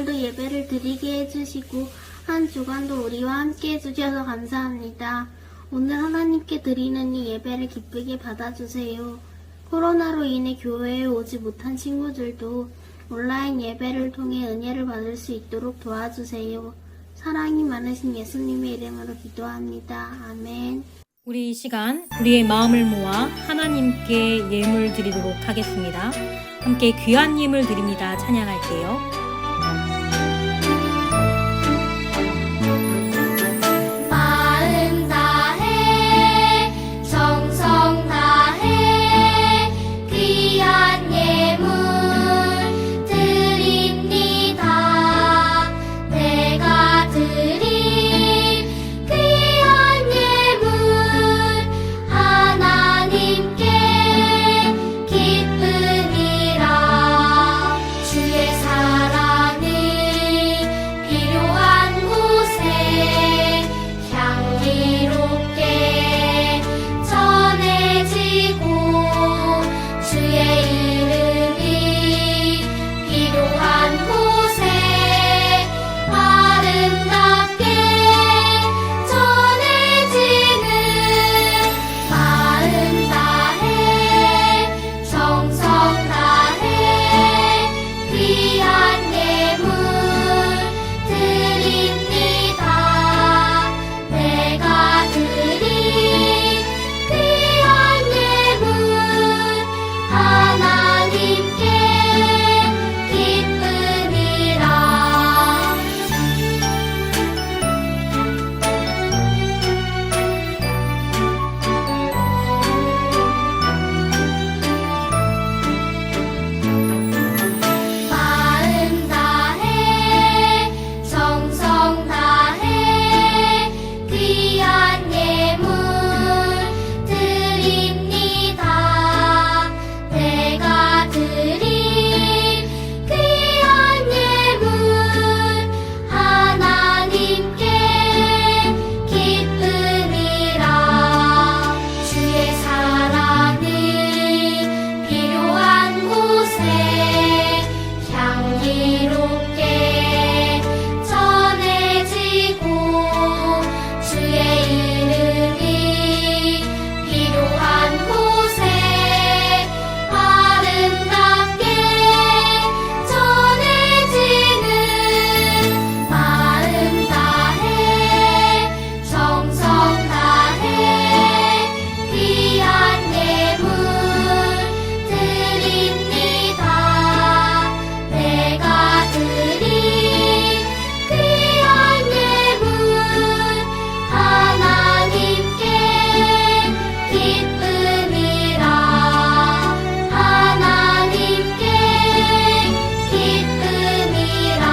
오늘도 예배를 드리게 해주시고 한 주간도 우리와 함께 해주셔서 감사합니다. 오늘 하나님께 드리는 이 예배를 기쁘게 받아주세요. 코로나로 인해 교회에 오지 못한 친구들도 온라인 예배를 통해 은혜를 받을 수 있도록 도와주세요. 사랑이 많으신 예수님의 이름으로 기도합니다. 아멘. 우리 이 시간 우리의 마음을 모아 하나님께 예물 드리도록 하겠습니다. 함께 귀한 예물 드립니다. 찬양할게요. 마음 다해 정성 다해 귀한 예물 드립니다. 내가 드린 귀한 예물 하나님께 기쁨이라. 주의 사랑이 필요한 곳에 향기롭게 전해지고 주의 이름이 필요한 곳에 아름답게 전해지는 마음 다해 정성 다해 귀한 예물 드립니다. 내가 드린 귀한 예물 하나님께 기쁨이라. 마음 다해 정성 다해 귀한 예물 드립니다. 내가 드린 귀한 예물 하나님께 기쁨이라. 주의 사랑이 필요한 곳에 향기롭게 전해지고 주의 이름이 필요한 곳에 아름답게 전해지는 마음 다해 정성 다해 귀한 예물 드립니다. 내가 드린 귀한 예물 하나님께 기쁨이라. 하나님께 기쁨이라.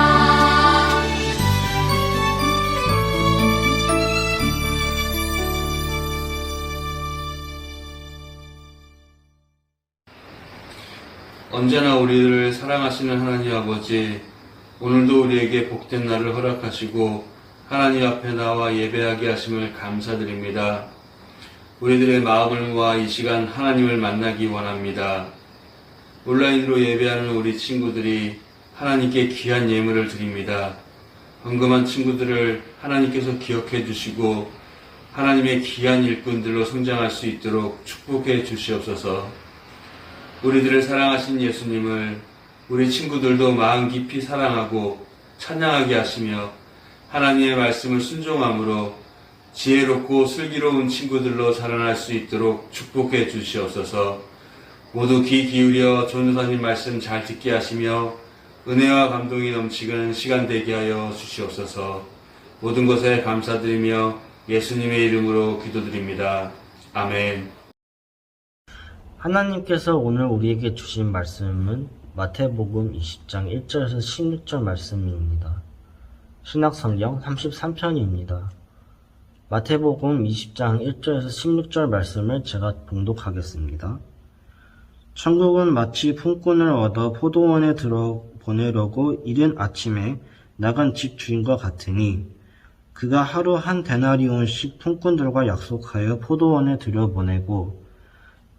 언제나 우리를 사랑하시는 하나님 아버지, 오늘도 우리에게 복된 날을 허락하시고 하나님 앞에 나와 예배하게 하심을 감사드립니다. 우리들의 마음을 모아 이 시간 하나님을 만나기 원합니다. 온라인으로 예배하는 우리 친구들이 하나님께 귀한 예물을 드립니다. 헌금한 친구들을 하나님께서 기억해 주시고 하나님의 귀한 일꾼들로 성장할 수 있도록 축복해 주시옵소서. 우리들을 사랑하신 예수님을 우리 친구들도 마음 깊이 사랑하고 찬양하게 하시며 하나님의 말씀을 순종함으로 지혜롭고 슬기로운 친구들로 자라날 수 있도록 축복해 주시옵소서. 모두 귀 기울여 전도사님 말씀 잘 듣게 하시며 은혜와 감동이 넘치는 시간 되게 하여 주시옵소서. 모든 것에 감사드리며 예수님의 이름으로 기도드립니다. 아멘. 하나님께서 오늘 우리에게 주신 말씀은 마태복음 20장 1절에서 16절 말씀입니다. 신약성경 33편입니다. 마태복음 20장 1절에서 16절 말씀을 제가 봉독하겠습니다. 천국은 마치 품꾼을 얻어 포도원에 들어 보내려고 이른 아침에 나간 집 주인과 같으니 그가 하루 한 데나리온씩 품꾼들과 약속하여 포도원에 들여보내고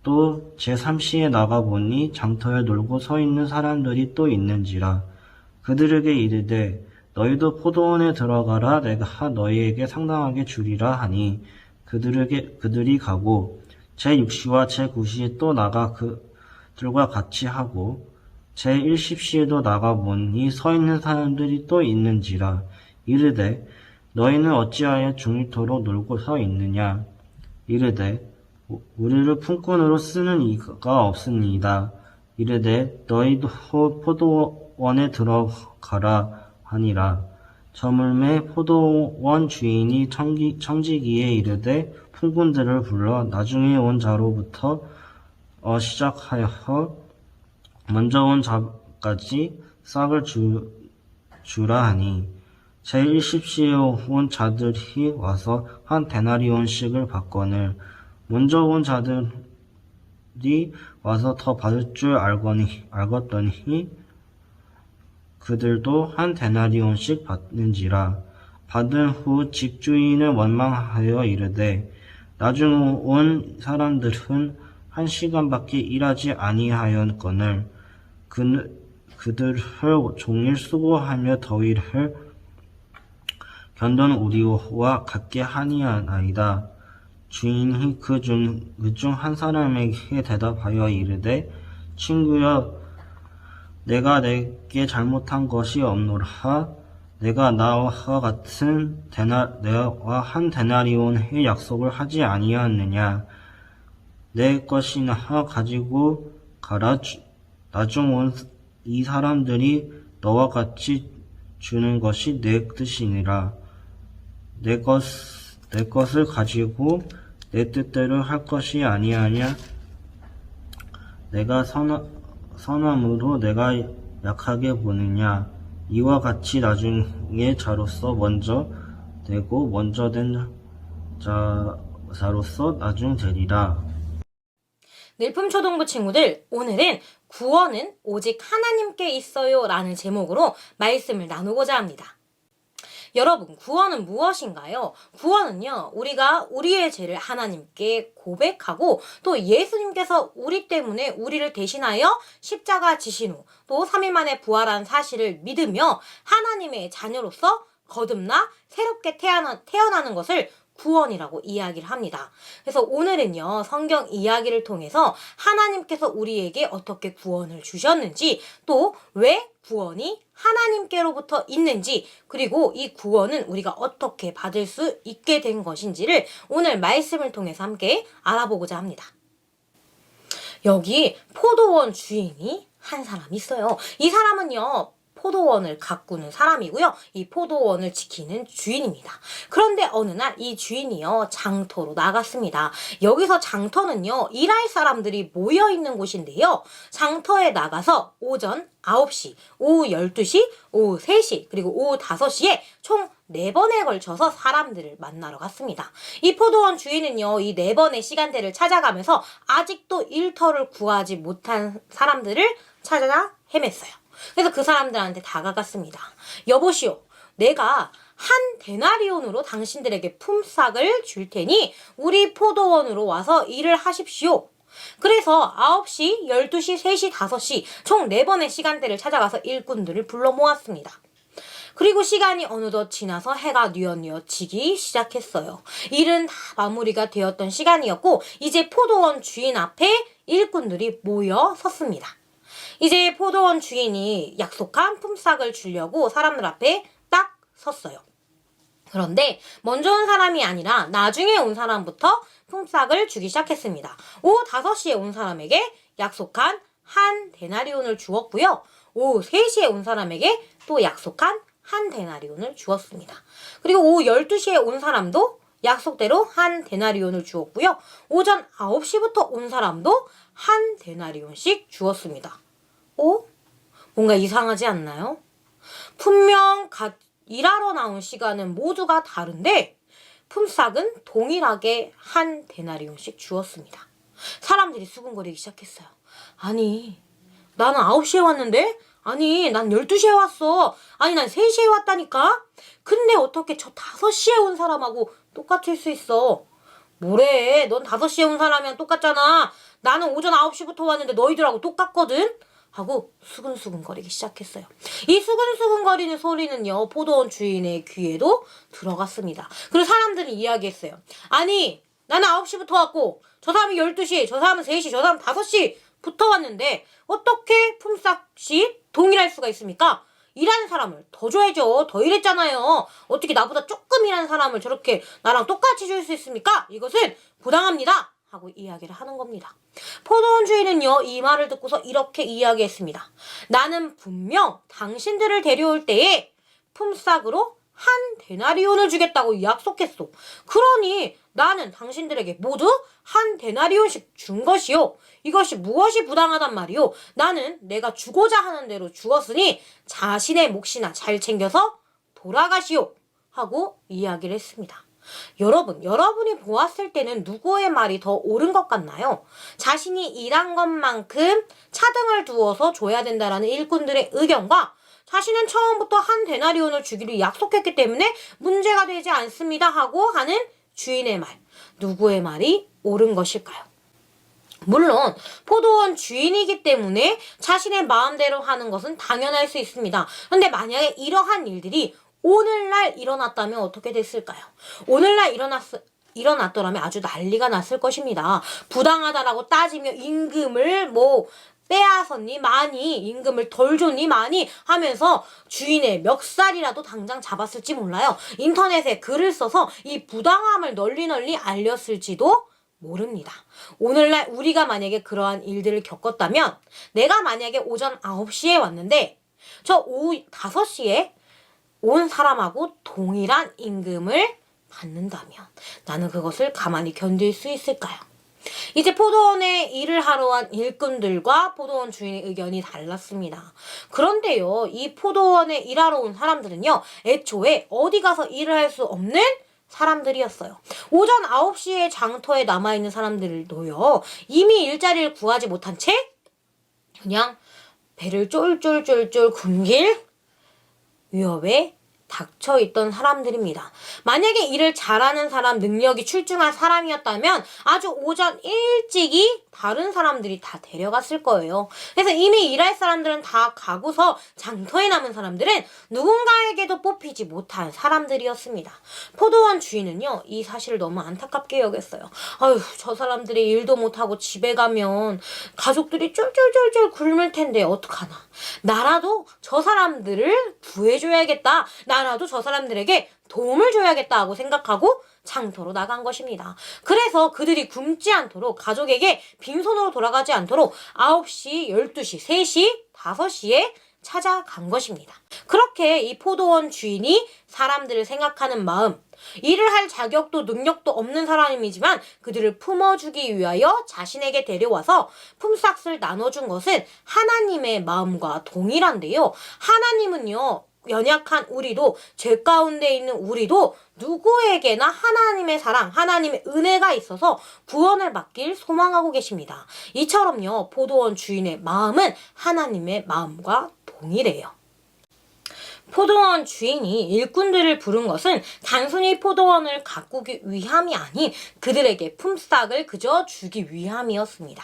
또 제3시에 나가보니 장터에 놀고 서 있는 사람들이 또 있는지라 그들에게 이르되 너희도 포도원에 들어가라. 내가 너희에게 상당하게 주리라 하니 그들이 가고 제6시와 제9시에 또 나가 그들과 같이 하고 제1십시에도 나가 보니 서 있는 사람들이 또 있는지라. 이르되 너희는 어찌하여 중일토록 놀고 서 있느냐. 이르되 우리를 품꾼으로 쓰는 이가 없으니이다. 이르되 너희도 포도원에 들어가라 하니라. 저물매 포도원 주인이 청지기에 이르되 품꾼들을 불러 나중에 온 자로부터 시작하여 먼저 온 자까지 싹을 주라 하니 제1십시에 온 자들이 와서 한 데나리온씩을 받거늘 먼저 온 자들이 와서 더 받을 줄 알겠더니 그들도 한 데나리온씩 받는지라. 받은 후 집주인을 원망하여 이르되 나중 온 사람들은 1시간밖에 일하지 아니하였거늘 그들을 종일 수고하며 더위를 견돈 우리와 같게 하니하나이다. 주인이 그 중 한 사람에게 대답하여 이르되 친구여 내가 내게 잘못한 것이 없노라. 내가 나와 한 데나리온의 약속을 하지 아니하느냐. 내 것이나 가지고 가라. 나중 온 이 사람들이 너와 같이 주는 것이 내 뜻이니라. 내 것을 가지고 내 뜻대로 할 것이 아니하냐. 내가 선함으로 내가 약하게 보느냐. 이와 같이 나중에 자로서 먼저 되고 먼저 된 자로서 나중 되리라. 늘품초등부 친구들, 오늘은 구원은 오직 하나님께 있어요 라는 제목으로 말씀을 나누고자 합니다. 여러분, 구원은 무엇인가요? 구원은요, 우리가 우리의 죄를 하나님께 고백하고 또 예수님께서 우리 때문에 우리를 대신하여 십자가 지신 후 또 3일 만에 부활한 사실을 믿으며 하나님의 자녀로서 거듭나 새롭게 태어나는 것을 구원이라고 이야기를 합니다. 그래서 오늘은요, 성경 이야기를 통해서 하나님께서 우리에게 어떻게 구원을 주셨는지, 또 왜 구원이 하나님께로부터 있는지, 그리고 이 구원은 우리가 어떻게 받을 수 있게 된 것인지를 오늘 말씀을 통해서 함께 알아보고자 합니다. 여기 포도원 주인이 한 사람이 있어요. 이 사람은요, 포도원을 가꾸는 사람이고요. 이 포도원을 지키는 주인입니다. 그런데 어느 날 이 주인이요, 장터로 나갔습니다. 여기서 장터는요, 일할 사람들이 모여있는 곳인데요. 장터에 나가서 오전 9시, 오후 12시, 오후 3시, 그리고 오후 5시에 총 4번에 걸쳐서 사람들을 만나러 갔습니다. 이 포도원 주인은요, 이 4번의 시간대를 찾아가면서 아직도 일터를 구하지 못한 사람들을 찾아 헤맸어요. 그래서 그 사람들한테 다가갔습니다. 여보시오, 내가 한 데나리온으로 당신들에게 품삯을 줄 테니 우리 포도원으로 와서 일을 하십시오. 그래서 9시, 12시, 3시, 5시 총 4번의 시간대를 찾아가서 일꾼들을 불러 모았습니다. 그리고 시간이 어느덧 지나서 해가 뉘엿뉘엿지기 시작했어요. 일은 다 마무리가 되었던 시간이었고 이제 포도원 주인 앞에 일꾼들이 모여 섰습니다. 이제 포도원 주인이 약속한 품삯을 주려고 사람들 앞에 딱 섰어요. 그런데 먼저 온 사람이 아니라 나중에 온 사람부터 품삯을 주기 시작했습니다. 오후 5시에 온 사람에게 약속한 한 데나리온을 주었고요. 오후 3시에 온 사람에게 또 약속한 한 데나리온을 주었습니다. 그리고 오후 12시에 온 사람도 약속대로 한 데나리온을 주었고요. 오전 9시부터 온 사람도 한 데나리온씩 주었습니다. 뭔가 이상하지 않나요? 분명 일하러 나온 시간은 모두가 다른데 품삯은 동일하게 한 데나리온씩 주었습니다. 사람들이 수군거리기 시작했어요. 아니, 나는 9시에 왔는데? 아니, 난 12시에 왔어. 아니, 난 3시에 왔다니까? 근데 어떻게 저 5시에 온 사람하고 똑같을 수 있어? 뭐래, 넌 5시에 온 사람이랑 똑같잖아. 나는 오전 9시부터 왔는데 너희들하고 똑같거든? 하고 수근수근거리기 시작했어요. 이 수근수근거리는 소리는요, 포도원 주인의 귀에도 들어갔습니다. 그리고 사람들이 이야기했어요. 아니, 나는 9시부터 왔고 저 사람이 12시, 저 사람은 3시, 저 사람은 5시부터 왔는데 어떻게 품삯이 동일할 수가 있습니까? 일하는 사람을 더 줘야죠. 더 일했잖아요. 어떻게 나보다 조금 일하는 사람을 저렇게 나랑 똑같이 줄 수 있습니까? 이것은 부당합니다. 하고 이야기를 하는 겁니다. 포도원 주인은요, 이 말을 듣고서 이렇게 이야기했습니다. 나는 분명 당신들을 데려올 때에 품삯으로 1데나리온을 주겠다고 약속했어. 그러니 나는 당신들에게 모두 1데나리온씩 준 것이요. 이것이 무엇이 부당하단 말이요. 나는 내가 주고자 하는 대로 주었으니 자신의 몫이나 잘 챙겨서 돌아가시오. 하고 이야기를 했습니다. 여러분이 보았을 때는 누구의 말이 더 옳은 것 같나요? 자신이 일한 것만큼 차등을 두어서 줘야 된다라는 일꾼들의 의견과 자신은 처음부터 1데나리온을 주기로 약속했기 때문에 문제가 되지 않습니다 하고 하는 주인의 말, 누구의 말이 옳은 것일까요? 물론 포도원 주인이기 때문에 자신의 마음대로 하는 것은 당연할 수 있습니다. 그런데 만약에 이러한 일들이 오늘날 일어났다면 어떻게 됐을까요? 오늘날 일어났더라면 아주 난리가 났을 것입니다. 부당하다라고 따지며 임금을 빼앗았니 많이, 임금을 덜 줬니 많이 하면서 주인의 멱살이라도 당장 잡았을지 몰라요. 인터넷에 글을 써서 이 부당함을 널리 알렸을지도 모릅니다. 오늘날 우리가 만약에 그러한 일들을 겪었다면, 내가 만약에 오전 9시에 왔는데 저 오후 5시에 온 사람하고 동일한 임금을 받는다면 나는 그것을 가만히 견딜 수 있을까요? 이제 포도원에 일을 하러 온 일꾼들과 포도원 주인의 의견이 달랐습니다. 그런데요, 이 포도원에 일하러 온 사람들은요, 애초에 어디 가서 일을 할 수 없는 사람들이었어요. 오전 9시에 장터에 남아있는 사람들도요, 이미 일자리를 구하지 못한 채 그냥 배를 쫄쫄쫄쫄 굶길 위협에 닥쳐있던 사람들입니다. 만약에 일을 잘하는 사람, 능력이 출중한 사람이었다면 아주 오전 일찍이 다른 사람들이 다 데려갔을 거예요. 그래서 이미 일할 사람들은 다 가고서 장터에 남은 사람들은 누군가에게도 뽑히지 못한 사람들이었습니다. 포도원 주인은요, 이 사실을 너무 안타깝게 여겼어요. 아유, 저 사람들이 일도 못하고 집에 가면 가족들이 쫄쫄쫄쫄 굶을 텐데 어떡하나. 나라도 저 사람들을 구해줘야겠다. 나라도 저 사람들에게 도움을 줘야겠다 하고 생각하고 장터로 나간 것입니다. 그래서 그들이 굶지 않도록, 가족에게 빈손으로 돌아가지 않도록 9시, 12시, 3시, 5시에 찾아간 것입니다. 그렇게 이 포도원 주인이 사람들을 생각하는 마음, 일을 할 자격도 능력도 없는 사람이지만 그들을 품어주기 위하여 자신에게 데려와서 품삯을 나눠준 것은 하나님의 마음과 동일한데요. 하나님은요, 연약한 우리도, 죄 가운데 있는 우리도 누구에게나 하나님의 사랑, 하나님의 은혜가 있어서 구원을 받길 소망하고 계십니다. 이처럼요, 포도원 주인의 마음은 하나님의 마음과 동일해요. 포도원 주인이 일꾼들을 부른 것은 단순히 포도원을 가꾸기 위함이 아닌 그들에게 품삯을 그저 주기 위함이었습니다.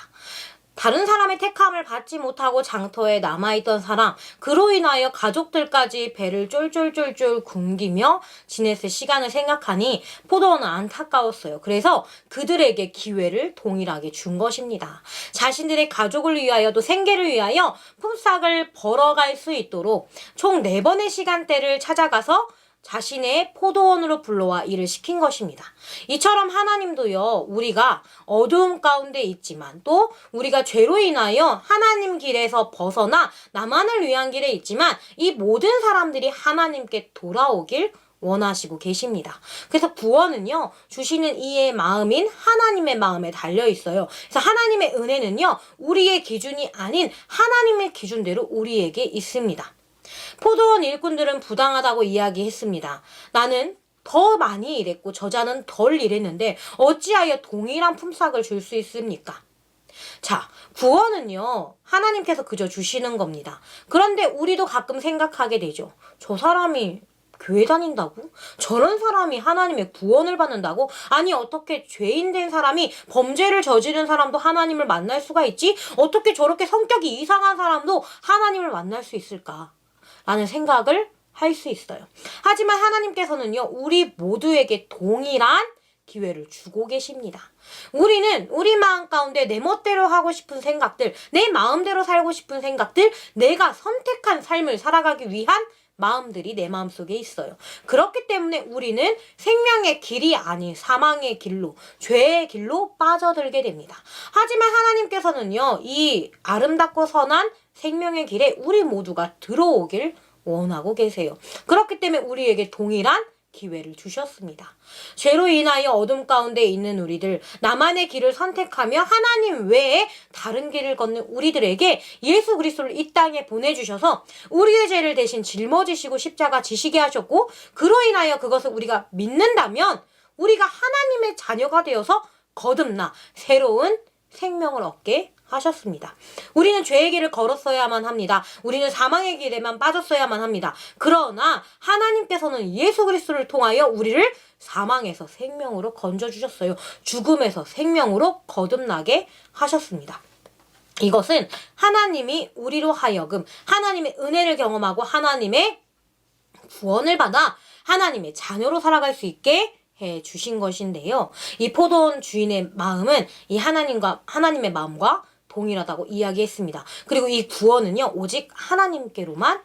다른 사람의 택함을 받지 못하고 장터에 남아있던 사람, 그로 인하여 가족들까지 배를 쫄쫄쫄쫄 굶기며 지냈을 시간을 생각하니 포도원은 안타까웠어요. 그래서 그들에게 기회를 동일하게 준 것입니다. 자신들의 가족을 위하여 또 생계를 위하여 품삯을 벌어갈 수 있도록 총 4번의 시간대를 찾아가서 자신의 포도원으로 불러와 일을 시킨 것입니다. 이처럼 하나님도요, 우리가 어두움 가운데 있지만 또 우리가 죄로 인하여 하나님 길에서 벗어나 나만을 위한 길에 있지만 이 모든 사람들이 하나님께 돌아오길 원하시고 계십니다. 그래서 구원은요, 주시는 이의 마음인 하나님의 마음에 달려 있어요. 그래서 하나님의 은혜는요, 우리의 기준이 아닌 하나님의 기준대로 우리에게 있습니다. 포도원 일꾼들은 부당하다고 이야기했습니다. 나는 더 많이 일했고 저자는 덜 일했는데 어찌하여 동일한 품삯을 줄 수 있습니까? 자, 구원은요, 하나님께서 그저 주시는 겁니다. 그런데 우리도 가끔 생각하게 되죠. 저 사람이 교회 다닌다고? 저런 사람이 하나님의 구원을 받는다고? 아니 어떻게 죄인 된 사람이 범죄를 저지른 사람도 하나님을 만날 수가 있지? 어떻게 저렇게 성격이 이상한 사람도 하나님을 만날 수 있을까? 라는 생각을 할 수 있어요. 하지만 하나님께서는요, 우리 모두에게 동일한 기회를 주고 계십니다. 우리는 우리 마음 가운데 내 멋대로 하고 싶은 생각들, 내 마음대로 살고 싶은 생각들, 내가 선택한 삶을 살아가기 위한 마음들이 내 마음속에 있어요. 그렇기 때문에 우리는 생명의 길이 아닌 사망의 길로, 죄의 길로 빠져들게 됩니다. 하지만 하나님께서는요, 이 아름답고 선한 생명의 길에 우리 모두가 들어오길 원하고 계세요. 그렇기 때문에 우리에게 동일한 기회를 주셨습니다. 죄로 인하여 어둠 가운데 있는 우리들, 나만의 길을 선택하며 하나님 외에 다른 길을 걷는 우리들에게 예수 그리스도를 이 땅에 보내주셔서 우리의 죄를 대신 짊어지시고 십자가 지시게 하셨고, 그로 인하여 그것을 우리가 믿는다면 우리가 하나님의 자녀가 되어서 거듭나 새로운 생명을 얻게 하셨습니다. 우리는 죄의 길을 걸었어야만 합니다. 우리는 사망의 길에만 빠졌어야만 합니다. 그러나 하나님께서는 예수 그리스도를 통하여 우리를 사망에서 생명으로 건져주셨어요. 죽음에서 생명으로 거듭나게 하셨습니다. 이것은 하나님이 우리로 하여금 하나님의 은혜를 경험하고 하나님의 구원을 받아 하나님의 자녀로 살아갈 수 있게 해 주신 것인데요. 이 포도원 주인의 마음은 이 하나님의 마음과 동일하다고 이야기했습니다. 그리고 이 구원은요, 오직 하나님께로만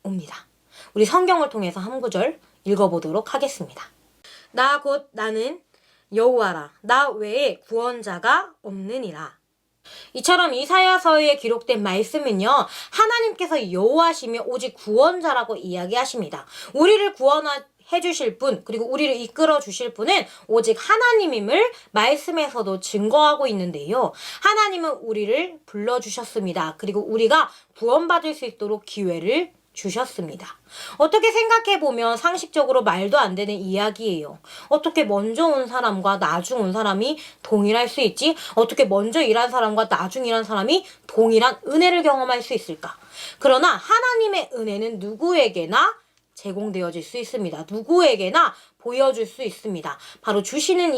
옵니다. 우리 성경을 통해서 한 구절 읽어보도록 하겠습니다. 나 곧 나는 여호와라. 나 외에 구원자가 없느니라. 이처럼 이사야서에 기록된 말씀은요, 하나님께서 여호와시며 오직 구원자라고 이야기하십니다. 우리를 해주실 분, 그리고 우리를 이끌어 주실 분은 오직 하나님임을 말씀에서도 증거하고 있는데요. 하나님은 우리를 불러주셨습니다. 그리고 우리가 구원받을 수 있도록 기회를 주셨습니다. 어떻게 생각해보면 상식적으로 말도 안 되는 이야기예요. 어떻게 먼저 온 사람과 나중 온 사람이 동일할 수 있지? 어떻게 먼저 일한 사람과 나중 일한 사람이 동일한 은혜를 경험할 수 있을까? 그러나 하나님의 은혜는 누구에게나 제공되어질 수 있습니다. 누구에게나 보여줄 수 있습니다. 바로 주시는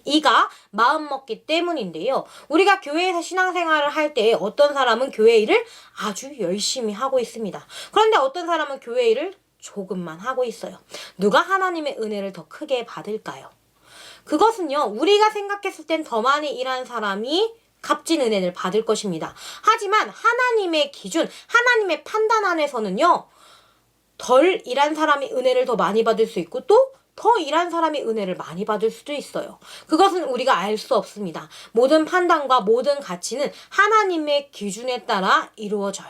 이가 마음먹기 때문인데요. 우리가 교회에서 신앙생활을 할 때 어떤 사람은 교회 일을 아주 열심히 하고 있습니다. 그런데 어떤 사람은 교회 일을 조금만 하고 있어요. 누가 하나님의 은혜를 더 크게 받을까요? 그것은요, 우리가 생각했을 땐 더 많이 일한 사람이 값진 은혜를 받을 것입니다. 하지만 하나님의 기준, 하나님의 판단 안에서는요, 덜 일한 사람이 은혜를 더 많이 받을 수 있고 또 더 일한 사람이 은혜를 많이 받을 수도 있어요. 그것은 우리가 알 수 없습니다. 모든 판단과 모든 가치는 하나님의 기준에 따라 이루어져요.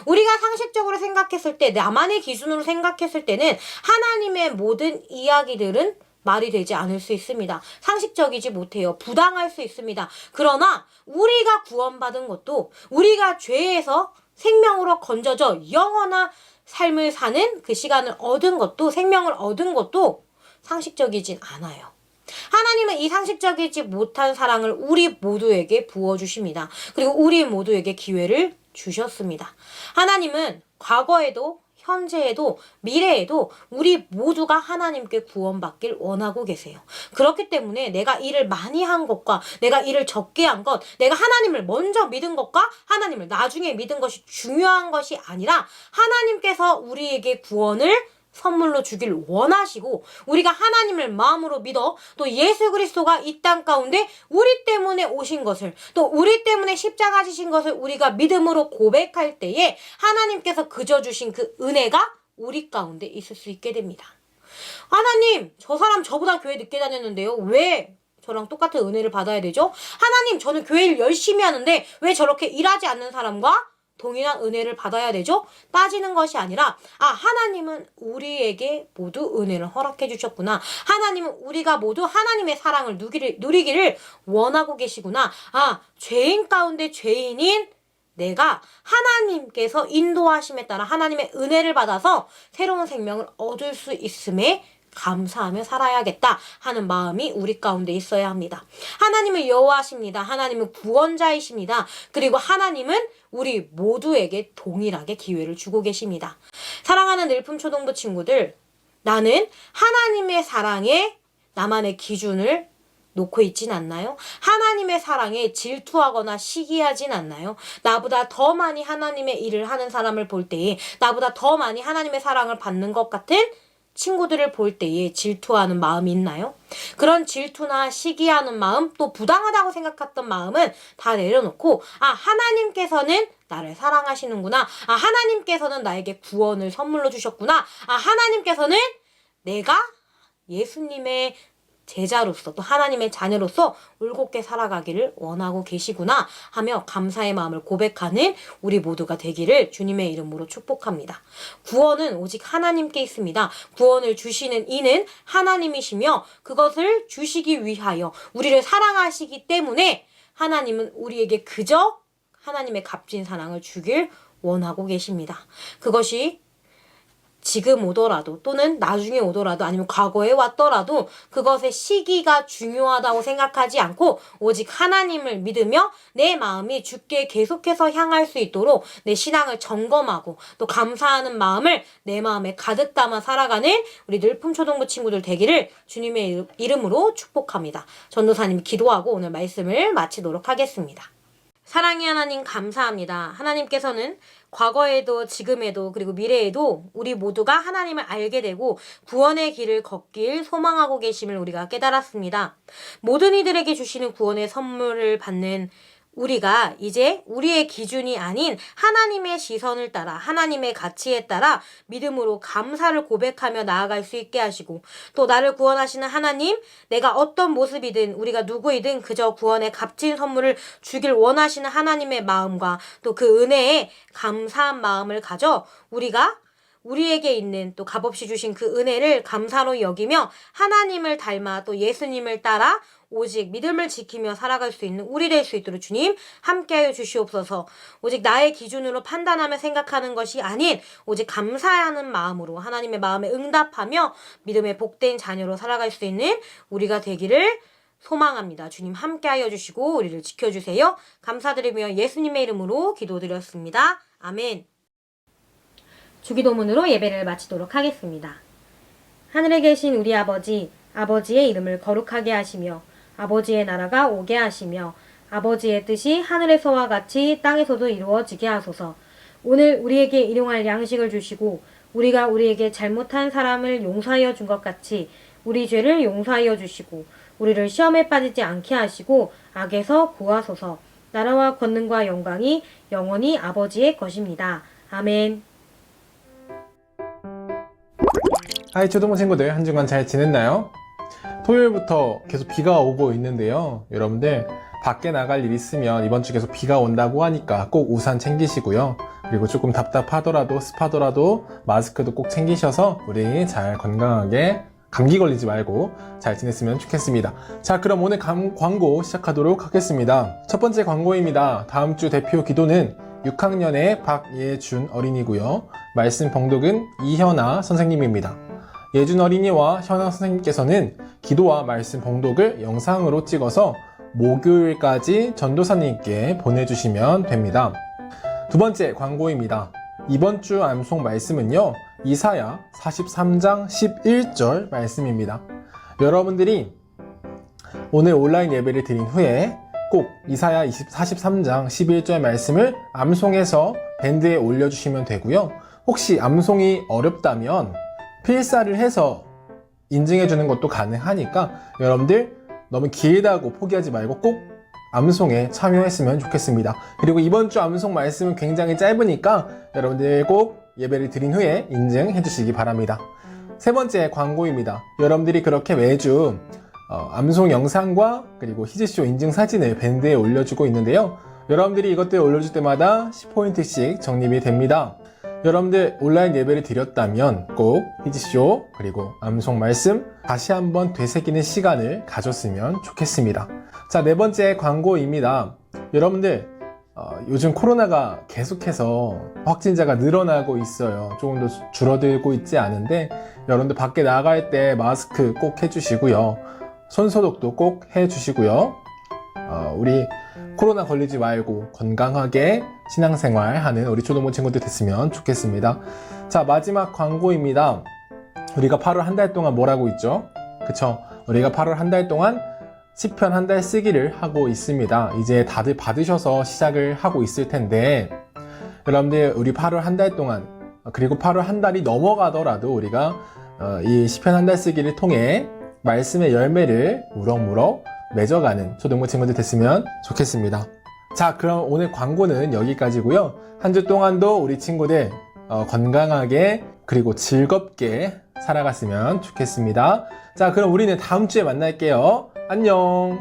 우리가 상식적으로 생각했을 때, 나만의 기준으로 생각했을 때는 하나님의 모든 이야기들은 말이 되지 않을 수 있습니다. 상식적이지 못해요. 부당할 수 있습니다. 그러나 우리가 구원받은 것도, 우리가 죄에서 생명으로 건져져 영원한 삶을 사는 그 시간을 얻은 것도, 생명을 얻은 것도 상식적이진 않아요. 하나님은 이 상식적이지 못한 사랑을 우리 모두에게 부어주십니다. 그리고 우리 모두에게 기회를 주셨습니다. 하나님은 과거에도 현재에도 미래에도 우리 모두가 하나님께 구원받길 원하고 계세요. 그렇기 때문에 내가 일을 많이 한 것과 내가 일을 적게 한 것, 내가 하나님을 먼저 믿은 것과 하나님을 나중에 믿은 것이 중요한 것이 아니라 하나님께서 우리에게 구원을 선물로 주길 원하시고, 우리가 하나님을 마음으로 믿어 또 예수 그리스도가 이 땅 가운데 우리 때문에 오신 것을, 또 우리 때문에 십자가 지신 것을 우리가 믿음으로 고백할 때에 하나님께서 그저 주신 그 은혜가 우리 가운데 있을 수 있게 됩니다. 하나님, 저 사람 저보다 교회 늦게 다녔는데요, 왜 저랑 똑같은 은혜를 받아야 되죠? 하나님, 저는 교회 일 열심히 하는데 왜 저렇게 일하지 않는 사람과 동일한 은혜를 받아야 되죠? 따지는 것이 아니라, 하나님은 우리에게 모두 은혜를 허락해 주셨구나. 하나님은 우리가 모두 하나님의 사랑을 누리기를 원하고 계시구나. 죄인 가운데 죄인인 내가 하나님께서 인도하심에 따라 하나님의 은혜를 받아서 새로운 생명을 얻을 수 있음에 감사하며 살아야겠다 하는 마음이 우리 가운데 있어야 합니다. 하나님은 여호와십니다. 하나님은 구원자이십니다. 그리고 하나님은 우리 모두에게 동일하게 기회를 주고 계십니다. 사랑하는 늘품초등부 친구들, 나는 하나님의 사랑에 나만의 기준을 놓고 있진 않나요? 하나님의 사랑에 질투하거나 시기하진 않나요? 나보다 더 많이 하나님의 일을 하는 사람을 볼 때에, 나보다 더 많이 하나님의 사랑을 받는 것 같은 친구들을 볼 때에 질투하는 마음이 있나요? 그런 질투나 시기하는 마음, 또 부당하다고 생각했던 마음은 다 내려놓고, 하나님께서는 나를 사랑하시는구나. 하나님께서는 나에게 구원을 선물로 주셨구나. 하나님께서는 내가 예수님의 제자로서, 또 하나님의 자녀로서 올곧게 살아가기를 원하고 계시구나 하며 감사의 마음을 고백하는 우리 모두가 되기를 주님의 이름으로 축복합니다. 구원은 오직 하나님께 있습니다. 구원을 주시는 이는 하나님이시며, 그것을 주시기 위하여 우리를 사랑하시기 때문에 하나님은 우리에게 그저 하나님의 값진 사랑을 주길 원하고 계십니다. 그것이 지금 오더라도, 또는 나중에 오더라도, 아니면 과거에 왔더라도 그것의 시기가 중요하다고 생각하지 않고 오직 하나님을 믿으며 내 마음이 주께 계속해서 향할 수 있도록 내 신앙을 점검하고 또 감사하는 마음을 내 마음에 가득 담아 살아가는 우리 늘품초등부 친구들 되기를 주님의 이름으로 축복합니다. 전도사님이 기도하고 오늘 말씀을 마치도록 하겠습니다. 사랑의 하나님, 감사합니다. 하나님께서는 과거에도 지금에도 그리고 미래에도 우리 모두가 하나님을 알게 되고 구원의 길을 걷길 소망하고 계심을 우리가 깨달았습니다. 모든 이들에게 주시는 구원의 선물을 받는 우리가 이제 우리의 기준이 아닌 하나님의 시선을 따라, 하나님의 가치에 따라 믿음으로 감사를 고백하며 나아갈 수 있게 하시고, 또 나를 구원하시는 하나님, 내가 어떤 모습이든 우리가 누구이든 그저 구원의 값진 선물을 주길 원하시는 하나님의 마음과 또 그 은혜에 감사한 마음을 가져 우리에게 있는 또 값없이 주신 그 은혜를 감사로 여기며 하나님을 닮아 또 예수님을 따라 오직 믿음을 지키며 살아갈 수 있는 우리 될 수 있도록 주님 함께하여 주시옵소서. 오직 나의 기준으로 판단하며 생각하는 것이 아닌 오직 감사하는 마음으로 하나님의 마음에 응답하며 믿음의 복된 자녀로 살아갈 수 있는 우리가 되기를 소망합니다. 주님 함께하여 주시고 우리를 지켜주세요. 감사드리며 예수님의 이름으로 기도드렸습니다. 아멘. 주기도문으로 예배를 마치도록 하겠습니다. 하늘에 계신 우리 아버지, 아버지의 이름을 거룩하게 하시며 아버지의 나라가 오게 하시며 아버지의 뜻이 하늘에서와 같이 땅에서도 이루어지게 하소서. 오늘 우리에게 일용할 양식을 주시고 우리가 우리에게 잘못한 사람을 용서하여 준 것 같이 우리 죄를 용서하여 주시고 우리를 시험에 빠지지 않게 하시고 악에서 구하소서. 나라와 권능과 영광이 영원히 아버지의 것입니다. 아멘. 하이 초등부 친구들, 한 주간 잘 지냈나요? 토요일부터 계속 비가 오고 있는데요. 여러분들 밖에 나갈 일 있으면 이번 주 계속 비가 온다고 하니까 꼭 우산 챙기시고요. 그리고 조금 답답하더라도 습하더라도 마스크도 꼭 챙기셔서 우리 잘 건강하게 감기 걸리지 말고 잘 지냈으면 좋겠습니다. 자, 그럼 오늘 광고 시작하도록 하겠습니다. 첫 번째 광고입니다. 다음 주 대표 기도는 6학년의 박예준 어린이고요. 말씀 봉독은 이현아 선생님입니다. 예준 어린이와 현아 선생님께서는 기도와 말씀 봉독을 영상으로 찍어서 목요일까지 전도사님께 보내주시면 됩니다. 두 번째 광고입니다. 이번 주 암송 말씀은요, 이사야 43장 11절 말씀입니다. 여러분들이 오늘 온라인 예배를 드린 후에 꼭 이사야 43장 11절 말씀을 암송해서 밴드에 올려주시면 되고요. 혹시 암송이 어렵다면 필사를 해서 인증해주는 것도 가능하니까 여러분들 너무 길다고 포기하지 말고 꼭 암송에 참여했으면 좋겠습니다. 그리고 이번 주 암송 말씀은 굉장히 짧으니까 여러분들 꼭 예배를 드린 후에 인증해 주시기 바랍니다. 세 번째 광고입니다. 여러분들이 그렇게 매주 암송 영상과 그리고 히즈쇼 인증 사진을 밴드에 올려주고 있는데요. 여러분들이 이것들 올려줄 때마다 10포인트씩 적립이 됩니다. 여러분들 온라인 예배를 드렸다면 꼭 히즈쇼 그리고 암송 말씀 다시 한번 되새기는 시간을 가졌으면 좋겠습니다. 자, 네 번째 광고입니다. 여러분들 요즘 코로나가 계속해서 확진자가 늘어나고 있어요. 조금 더 줄어들고 있지 않은데 여러분들 밖에 나갈 때 마스크 꼭 해주시고요. 손소독도 꼭 해주시고요. 우리 코로나 걸리지 말고 건강하게 신앙생활 하는 우리 초등부 친구들 됐으면 좋겠습니다. 자, 마지막 광고입니다. 우리가 8월 한 달 동안 뭘 하고 있죠? 그쵸? 우리가 8월 한 달 동안 시편 한 달 쓰기를 하고 있습니다. 이제 다들 받으셔서 시작을 하고 있을 텐데, 여러분들 우리 8월 한 달 동안, 그리고 8월 한 달이 넘어가더라도 우리가 이 시편 한 달 쓰기를 통해 말씀의 열매를 무럭무럭 맺어가는 초등부 친구들 됐으면 좋겠습니다. 자, 그럼 오늘 광고는 여기까지고요. 한 주 동안도 우리 친구들 건강하게 그리고 즐겁게 살아갔으면 좋겠습니다. 자, 그럼 우리는 다음 주에 만날게요. 안녕.